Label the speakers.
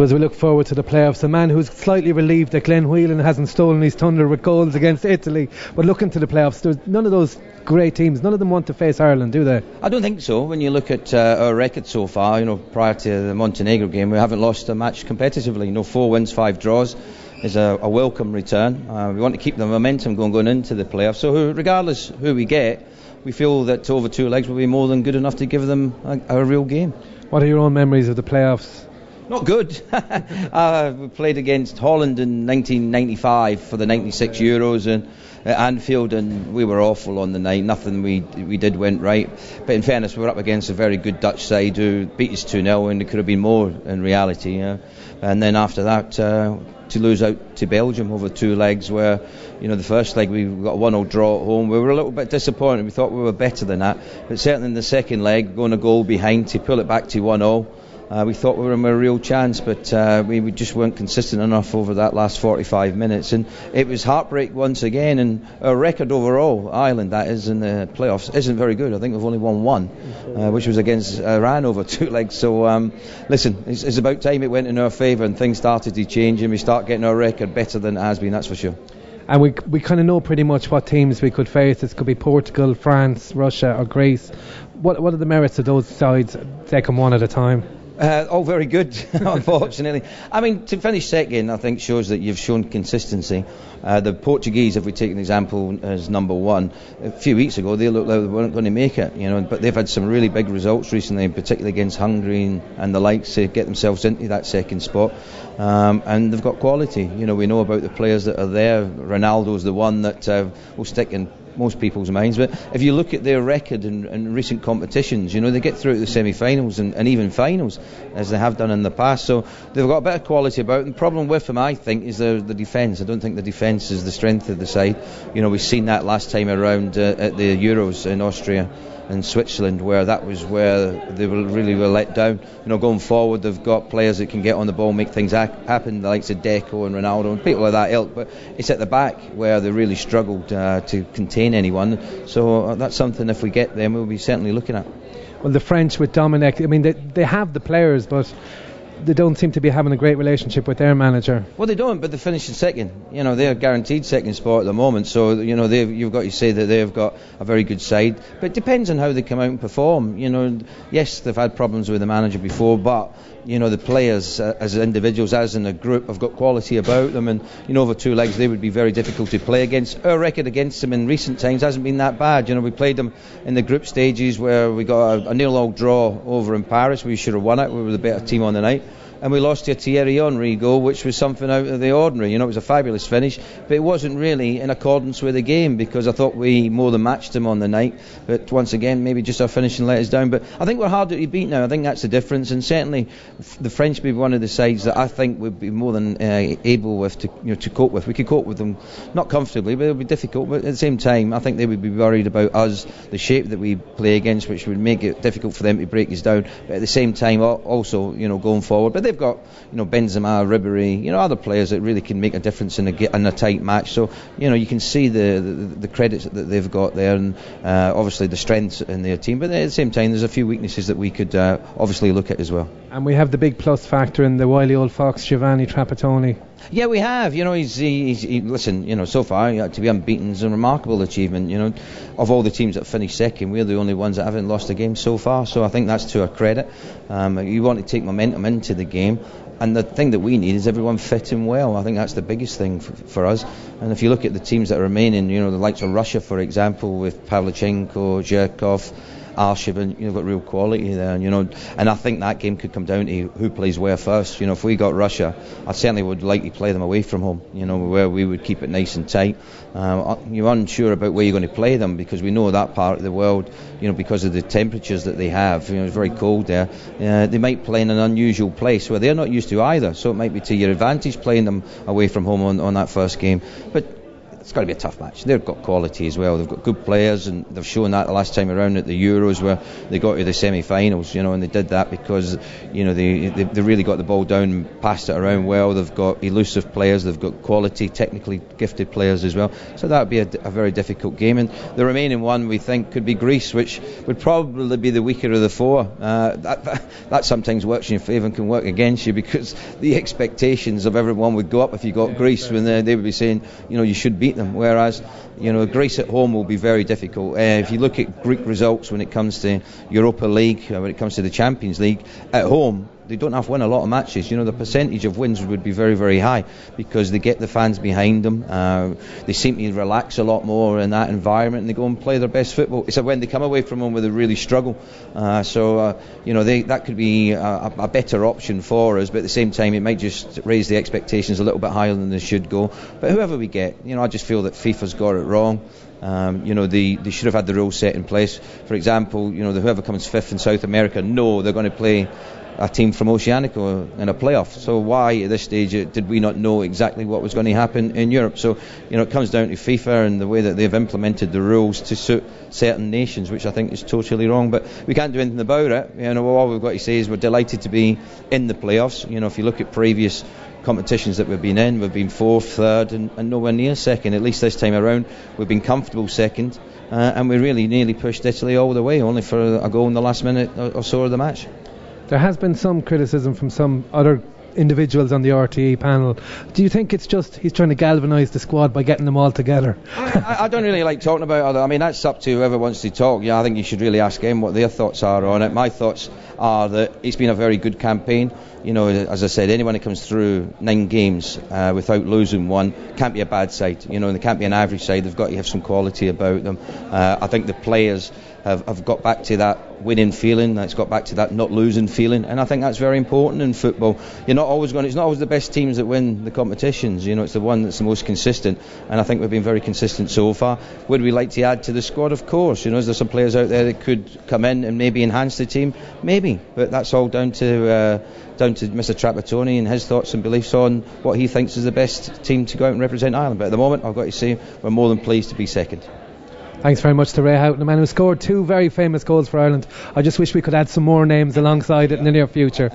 Speaker 1: So as we look forward to the playoffs, a man who's slightly relieved that Glenn Whelan hasn't stolen his thunder with goals against Italy, but looking to the playoffs, there's none of those great teams, none of them want to face Ireland, do they?
Speaker 2: I don't think so. When you look at our record so far, prior to the Montenegro game, we haven't lost a match competitively. 4 wins, 5 draws is a welcome return. We want to keep the momentum going into the playoffs. So regardless who we get, we feel that over 2 legs will be more than good enough to give them a real game.
Speaker 1: What are your own memories of the playoffs?
Speaker 2: Not good. We played against Holland in 1995 for the 96 Euros and at Anfield, and we were awful on the night. Nothing we did went right. But in fairness, we were up against a very good Dutch side who beat us 2-0, and it could have been more in reality. And then after that, to lose out to Belgium over 2 legs, where the first leg we got a 1-0 draw at home. We were a little bit disappointed. We thought we were better than that. But certainly in the second leg, going a goal behind to pull it back to 1-0. We thought we were in a real chance, but we just weren't consistent enough over that last 45 minutes, and it was heartbreak once again. And our record overall, Ireland that is, in the playoffs isn't very good. I think we've only won 1, which was against Iran over 2 legs. So listen, it's about time it went in our favour and things started to change and we start getting our record better than it has been, that's for sure.
Speaker 1: And we kind of know pretty much what teams we could face. This could be Portugal, France, Russia or Greece. What are the merits of those sides? Take them one at a time.
Speaker 2: Very good, unfortunately. I mean, to finish second, I think shows that you've shown consistency. The Portuguese, if we take an example as number 1, a few weeks ago they looked like they weren't going to make it, but they've had some really big results recently, particularly against Hungary and the likes, to get themselves into that second spot. And they've got quality. We know about the players that are there. Ronaldo's the one that will stick in most people's minds, but if you look at their record in recent competitions, they get through to the semi-finals and even finals, as they have done in the past. So they've got a bit of quality about them. The problem with them, I think, is the defence. I don't think the defence is the strength of the side. We've seen that last time around at the Euros in Austria and Switzerland, where that was where they really were let down. Going forward, they've got players that can get on the ball, make things happen, the likes of Deco and Ronaldo and people like that ilk, but it's at the back where they really struggled to contain anyone. So that's something, if we get them, we'll be certainly looking at.
Speaker 1: Well, the French with Dominic, I mean, they have the players, but they don't seem to be having a great relationship with their manager.
Speaker 2: Well, they don't, but they're finishing second. They're guaranteed second spot at the moment, so you've got to say that they've got a very good side. But it depends on how they come out and perform. Yes, they've had problems with the manager before, but the players as individuals, as in a group, have got quality about them, and over 2 legs they would be very difficult to play against. Our record against them in recent times hasn't been that bad. We played them in the group stages where we got a 0-0 draw over in Paris. We should have won it. We were the better team on the night. And we lost to a Thierry Henry goal, which was something out of the ordinary. It was a fabulous finish, but it wasn't really in accordance with the game, because I thought we more than matched them on the night. But once again, maybe just our finishing let us down. But I think we're harder to beat now. I think that's the difference. And certainly the French will be one of the sides that I think would be more than able with to cope with. We could cope with them, not comfortably, but it would be difficult. But at the same time, I think they would be worried about us, the shape that we play against, which would make it difficult for them to break us down. But at the same time, also going forward. But they've got Benzema, Ribéry, other players that really can make a difference in a tight match. So you can see the credits that they've got there, and obviously the strengths in their team. But at the same time, there's a few weaknesses that we could obviously look at as well.
Speaker 1: And we have the big plus factor in the wily old fox, Giovanni Trapattoni.
Speaker 2: Yeah, we have. Listen, so far to be unbeaten is a remarkable achievement. Of all the teams that finished second, we're the only ones that haven't lost a game so far. So I think that's to our credit. You want to take momentum into the game, and the thing that we need is everyone fit and well. I think that's the biggest thing for us. And if you look at the teams that are remaining, the likes of Russia, for example, with Pavlyuchenko, Zhirkov, Arshavin, you've got real quality there, and I think that game could come down to who plays where first. If we got Russia, I certainly would like to play them away from home, where we would keep it nice and tight. You're unsure about where you're going to play them, because we know that part of the world, because of the temperatures that they have, it's very cold there. They might play in an unusual place where they're not used to either, so it might be to your advantage playing them away from home on that first game. But it's got to be a tough match. They've got quality as well. They've got good players, and they've shown that the last time around at the Euros, where they got to the semi-finals, and they did that because they really got the ball down and passed it around well. They've got elusive players, they've got quality, technically gifted players as well. So that would be a very difficult game. And the remaining one we think could be Greece, which would probably be the weaker of the four. That sometimes works in your favour and can work against you, because the expectations of everyone would go up if you got Greece, when they would be saying, you should beat them. Whereas, Greece at home will be very difficult. If you look at Greek results when it comes to Europa League, when it comes to the Champions League, at home, they don't have to win a lot of matches. The percentage of wins would be very, very high, because they get the fans behind them. They seem to relax a lot more in that environment, and they go and play their best football. It's when they come away from home where they really struggle. That could be a better option for us, but at the same time it might just raise the expectations a little bit higher than they should go. But whoever we get, I just feel that FIFA's got it wrong. They should have had the rules set in place. For example, whoever comes fifth in South America, they're going to play a team from Oceania in a playoff. So why at this stage did we not know exactly what was going to happen in Europe? So it comes down to FIFA and the way that they've implemented the rules to suit certain nations, which I think is totally wrong. But we can't do anything about it. All we've got to say is we're delighted to be in the playoffs. If you look at previous competitions that we've been in, we've been fourth, third, and nowhere near second. At least this time around we've been comfortable second, and we really nearly pushed Italy all the way, only for a goal in the last minute or so of the match.
Speaker 1: There has been some criticism from some other individuals on the RTE panel. Do you think it's just he's trying to galvanise the squad by getting them all together?
Speaker 2: I don't really like talking about it. That's up to whoever wants to talk. I think you should really ask them what their thoughts are on it. My thoughts are that it's been a very good campaign. As I said, anyone who comes through 9 games without losing one can't be a bad side. They can't be an average side. They've got to have some quality about them. I think the players have got back to that winning feeling. It's got back to that not losing feeling, and I think that's very important in football. It's not always the best teams that win the competitions. It's the one that's the most consistent, and I think we've been very consistent so far. Would we like to add to the squad? Of course. Is there some players out there that could come in and maybe enhance the team? Maybe, but that's all down to Mr. Trapattoni and his thoughts and beliefs on what he thinks is the best team to go out and represent Ireland. But at the moment, I've got to say, we're more than pleased to be second. Thanks very much to Ray Houghton, a man who scored 2 very famous goals for Ireland. I just wish we could add some more names alongside it in the near future.